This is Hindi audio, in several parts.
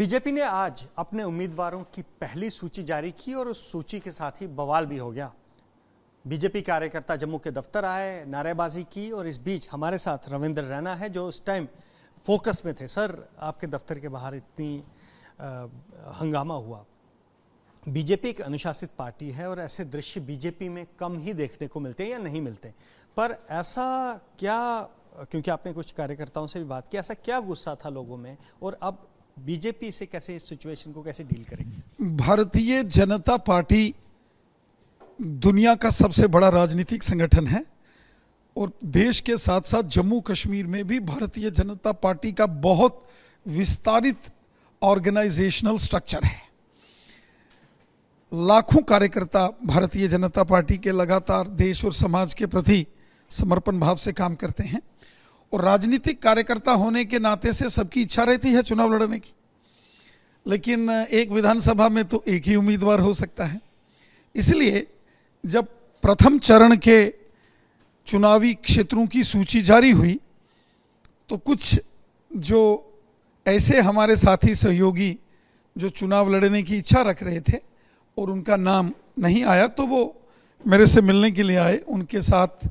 बीजेपी ने आज अपने उम्मीदवारों की पहली सूची जारी की और उस सूची के साथ ही बवाल भी हो गया। बीजेपी कार्यकर्ता जम्मू के दफ्तर आए, नारेबाजी की और इस बीच हमारे साथ रविंद्र रैना है जो उस टाइम फोकस में थे। सर, आपके दफ्तर के बाहर इतनी हंगामा हुआ। बीजेपी एक अनुशासित पार्टी है और ऐसे दृश्य बीजेपी में कम ही देखने को मिलते हैं या नहीं मिलते, पर ऐसा क्या, क्योंकि आपने कुछ कार्यकर्ताओं से भी बात की, ऐसा क्या गुस्सा था लोगों में और अब बीजेपी से कैसे इस सिचुएशन को कैसे डील करेगी? भारतीय जनता पार्टी दुनिया का सबसे बड़ा राजनीतिक संगठन है और देश के साथ साथ जम्मू कश्मीर में भी भारतीय जनता पार्टी का बहुत विस्तारित ऑर्गेनाइजेशनल स्ट्रक्चर है। लाखों कार्यकर्ता भारतीय जनता पार्टी के लगातार देश और समाज के प्रति समर्पण भाव से काम करते हैं और राजनीतिक कार्यकर्ता होने के नाते से सबकी इच्छा रहती है चुनाव लड़ने की, लेकिन एक विधानसभा में तो एक ही उम्मीदवार हो सकता है। इसलिए जब प्रथम चरण के चुनावी क्षेत्रों की सूची जारी हुई तो कुछ जो ऐसे हमारे साथी सहयोगी जो चुनाव लड़ने की इच्छा रख रहे थे और उनका नाम नहीं आया तो वो मेरे से मिलने के लिए आए। उनके साथ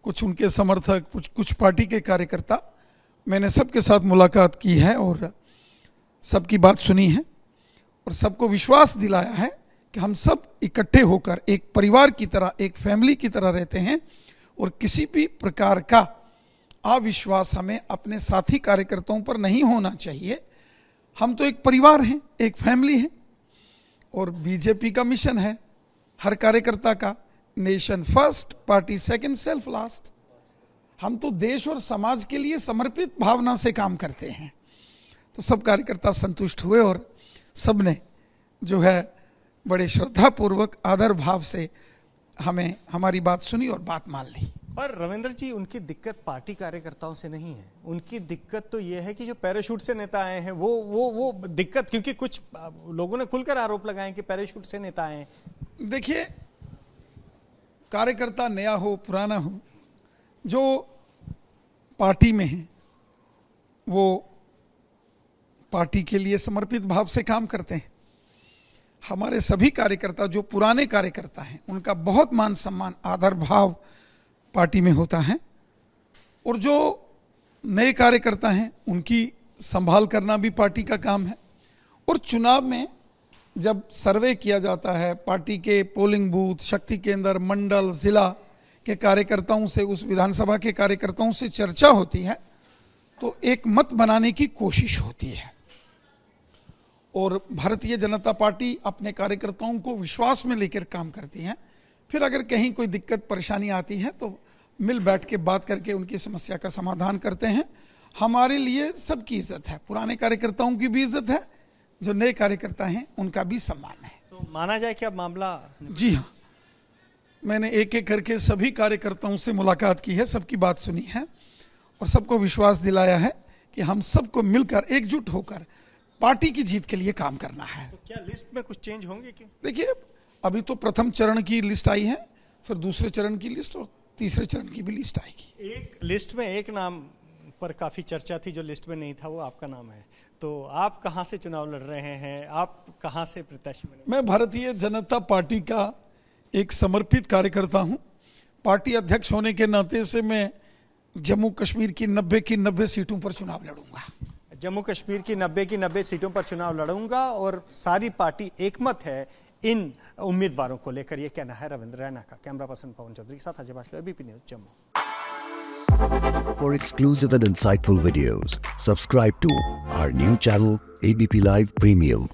कुछ उनके समर्थक, कुछ पार्टी के कार्यकर्ता, मैंने सबके साथ मुलाकात की है और सबकी बात सुनी है और सबको विश्वास दिलाया है कि हम सब इकट्ठे होकर एक परिवार की तरह, एक फैमिली की तरह रहते हैं और किसी भी प्रकार का अविश्वास हमें अपने साथी कार्यकर्ताओं पर नहीं होना चाहिए। हम तो एक परिवार हैं, एक फैमिली है और बीजेपी का मिशन है हर कार्यकर्ता का, nation first, party second, self last. हम तो देश और समाज के लिए समर्पित भावना से काम करते हैं। तो सब कार्यकर्ता संतुष्ट हुए और सब ने जो है बड़े श्रद्धापूर्वक आदर भाव से हमें हमारी बात सुनी और बात मान ली। पर रविंद्र जी, उनकी दिक्कत पार्टी कार्यकर्ताओं से नहीं है, उनकी दिक्कत तो ये है कि जो पैराशूट से नेता आए हैं वो दिक्कत, क्योंकि कुछ लोगों ने खुलकर आरोप लगाए कि पैराशूट से नेता आए हैं। देखिए, कार्यकर्ता नया हो पुराना हो, जो पार्टी में है वो पार्टी के लिए समर्पित भाव से काम करते हैं। हमारे सभी कार्यकर्ता जो पुराने कार्यकर्ता हैं उनका बहुत मान सम्मान, आदर भाव पार्टी में होता है और जो नए कार्यकर्ता हैं उनकी संभाल करना भी पार्टी का काम है। और चुनाव में जब सर्वे किया जाता है, पार्टी के पोलिंग बूथ, शक्ति केंद्र, मंडल, जिला के कार्यकर्ताओं से, उस विधानसभा के कार्यकर्ताओं से चर्चा होती है तो एक मत बनाने की कोशिश होती है और भारतीय जनता पार्टी अपने कार्यकर्ताओं को विश्वास में लेकर काम करती है। फिर अगर कहीं कोई दिक्कत परेशानी आती है तो मिल बैठ के बात करके उनकी समस्या का समाधान करते हैं। हमारे लिए सबकी इज्जत है, पुराने कार्यकर्ताओं की भी इज्जत है, जो नए कार्यकर्ता हैं उनका भी सम्मान है। तो माना जाए कि अब मामला, जी हाँ, मैंने एक एक करके सभी कार्यकर्ताओं से मुलाकात की है, सबकी बात सुनी है और सबको विश्वास दिलाया है कि हम सबको मिलकर एकजुट होकर पार्टी की जीत के लिए काम करना है। तो क्या लिस्ट में कुछ चेंज होंगे क्या? देखिए, अभी तो प्रथम चरण की लिस्ट आई है, फिर दूसरे चरण की लिस्ट और तीसरे चरण की भी लिस्ट आएगी। एक लिस्ट में एक नाम पर काफी चर्चा थी, जो लिस्ट में नहीं था, वो आपका नाम है। तो आप कहां से चुनाव लड़ रहे हैं, आप कहां से प्रत्याशी बने? मैं भारतीय जनता पार्टी का एक समर्पित कार्यकर्ता हूं। पार्टी अध्यक्ष होने के नाते से मैं जम्मू कश्मीर की 90 की 90 सीटों पर चुनाव लड़ूंगा। जम्मू कश्मीर की 90 की 90 सीटों पर चुनाव लड़ूंगा और सारी पार्टी एकमत है इन उम्मीदवारों को लेकर, ये कहना है रविंद्र रैना का। कैमरा पर्सन पवन चौधरी के साथ Ajay Bashlo, ABP News, Jammu. For exclusive and insightful videos, subscribe to our new channel ABP Live Premium.